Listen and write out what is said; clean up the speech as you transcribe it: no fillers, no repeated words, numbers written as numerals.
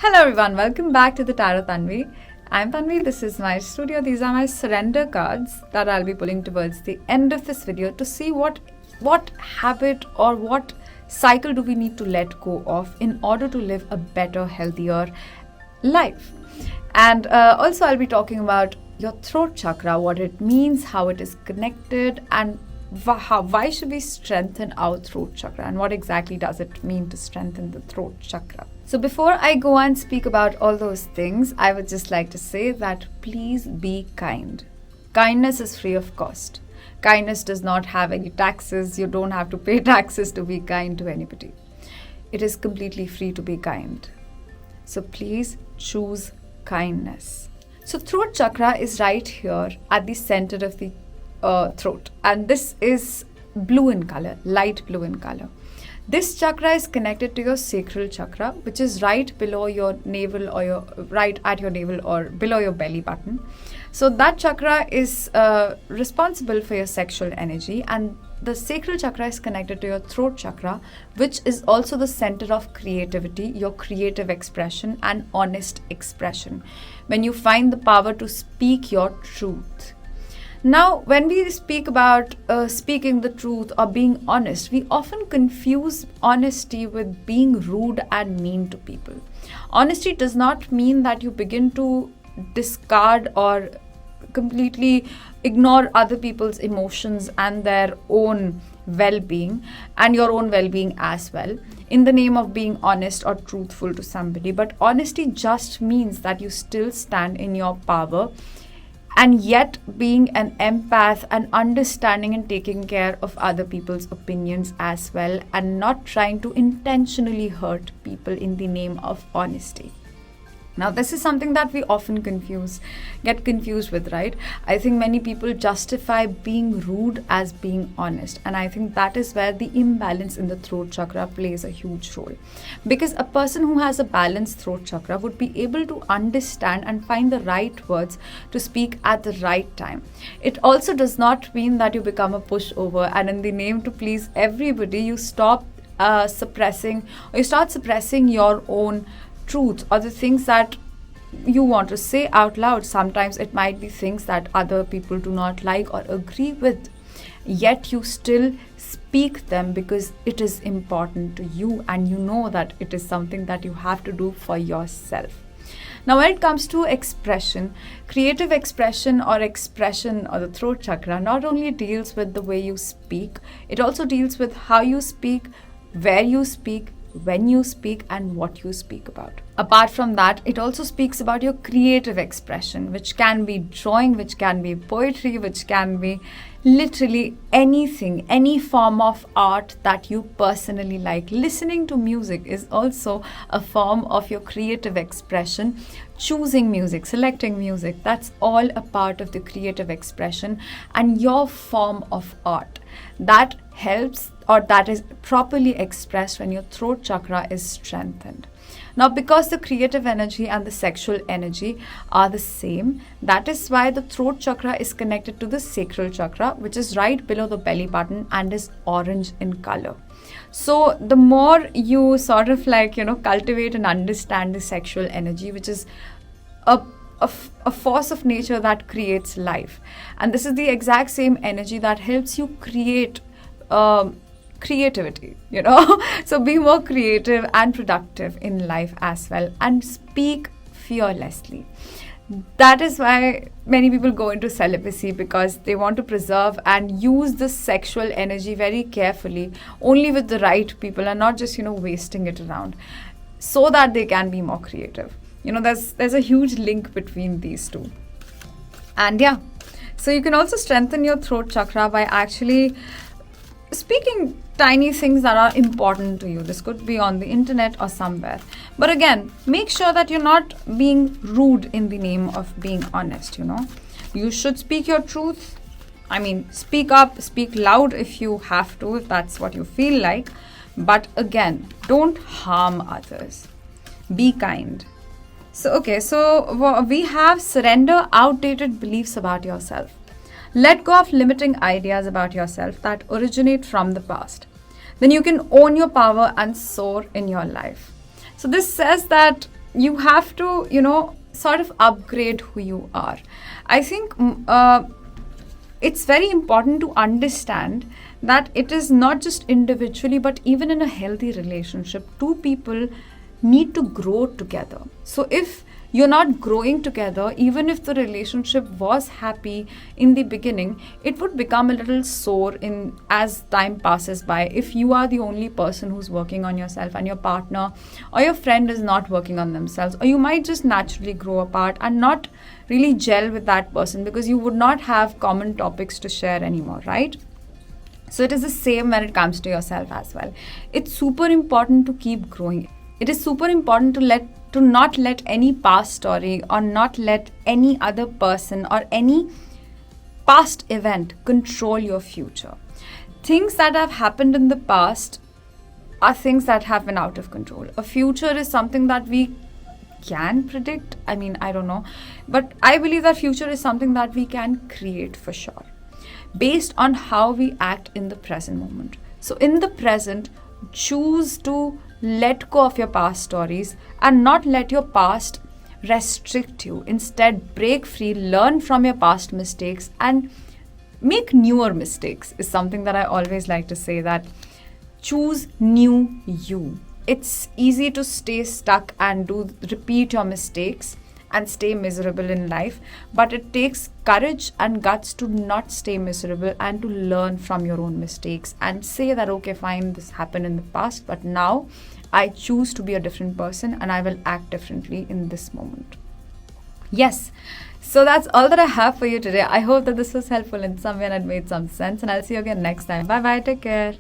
Hello everyone, welcome back to the Tarot Tanvi. I'm Tanvi, this is my studio. These are my surrender cards that I'll be pulling towards the end of this video to see what habit or what cycle do we need to let go of in order to live a better, healthier life. And also I'll be talking about your throat chakra, what it means, how it is connected, and why should we strengthen our throat chakra, and what exactly does it mean to strengthen the throat chakra. So before I go and speak about all those things, I would just like to say that please be kind. Kindness is free of cost. Kindness does not have any taxes. You don't have to pay taxes to be kind to anybody. It is completely free to be kind. So please choose kindness. So throat chakra is right here at the center of the throat, and this is blue in color, light blue in color. This chakra is connected to your sacral chakra, which is right below your navel, or right at your navel or below your belly button. So that chakra is responsible for your sexual energy, and the sacral chakra is connected to your throat chakra, which is also the center of creativity, your creative expression and honest expression, when you find the power to speak your truth. Now, when we speak about speaking the truth or being honest, we often confuse honesty with being rude and mean to people. Honesty does not mean that you begin to discard or completely ignore other people's emotions and their own well-being and your own well-being as well in the name of being honest or truthful to somebody. But honesty just means that you still stand in your power, and yet being an empath and understanding and taking care of other people's opinions as well, and not trying to intentionally hurt people in the name of honesty. Now, this is something that we often get confused with, right? I think many people justify being rude as being honest. And I think that is where the imbalance in the throat chakra plays a huge role. Because a person who has a balanced throat chakra would be able to understand and find the right words to speak at the right time. It also does not mean that you become a pushover and in the name to please everybody, you stop suppressing your own truth or the things that you want to say out loud. Sometimes it might be things that other people do not like or agree with, yet you still speak them because it is important to you and you know that it is something that you have to do for yourself. Now, when it comes to expression, creative expression or the throat chakra not only deals with the way you speak, it also deals with how you speak, where you speak, when you speak, and what you speak about. Apart from that, it also speaks about your creative expression, which can be drawing, which can be poetry, which can be literally anything, any form of art that you personally like. Listening to music is also a form of your creative expression. Choosing music, selecting music, that's all a part of the creative expression and your form of art. That helps, or that is properly expressed when your throat chakra is strengthened. Now, because the creative energy and the sexual energy are the same, that is why the throat chakra is connected to the sacral chakra, which is right below the belly button and is orange in color. So the more you sort of cultivate and understand the sexual energy, which is a force of nature that creates life, and this is the exact same energy that helps you create creativity, so be more creative and productive in life as well, and speak fearlessly. That is why many people go into celibacy, because they want to preserve and use the sexual energy very carefully, only with the right people, and not just wasting it around, so that they can be more creative. There's a huge link between these two. And yeah, so you can also strengthen your throat chakra by actually speaking tiny things that are important to you. This could be on the internet or somewhere. But again, make sure that you're not being rude in the name of being honest, You should speak your truth. Speak up, speak loud if you have to, if that's what you feel like. But again, don't harm others. Be kind. So we have surrender outdated beliefs about yourself. Let go of limiting ideas about yourself that originate from the past. Then you can own your power and soar in your life. So this says that you have to, sort of upgrade who you are. I think it's very important to understand that it is not just individually, but even in a healthy relationship, two people need to grow together. So if you're not growing together, even if the relationship was happy in the beginning, it would become a little sore as time passes by if you are the only person who's working on yourself and your partner or your friend is not working on themselves. Or you might just naturally grow apart and not really gel with that person because you would not have common topics to share anymore, right? So it is the same when it comes to yourself as well. It's super important to keep growing. It is super important to not let any past story or not let any other person or any past event control your future. Things that have happened in the past are things that have been out of control. A future is something that we can predict. I mean, I don't know. But I believe that future is something that we can create for sure, based on how we act in the present moment. So in the present, choose to let go of your past stories and not let your past restrict you. Instead, break free, learn from your past mistakes and make newer mistakes is something that I always like to say, that choose new you. It's easy to stay stuck and repeat your mistakes and stay miserable in life, but it takes courage and guts to not stay miserable and to learn from your own mistakes and say that, okay, fine, this happened in the past, but now I choose to be a different person and I will act differently in this moment. Yes, so that's all that I have for you today. I hope that this was helpful in some way and it made some sense, and I'll see you again next time. Bye bye, take care.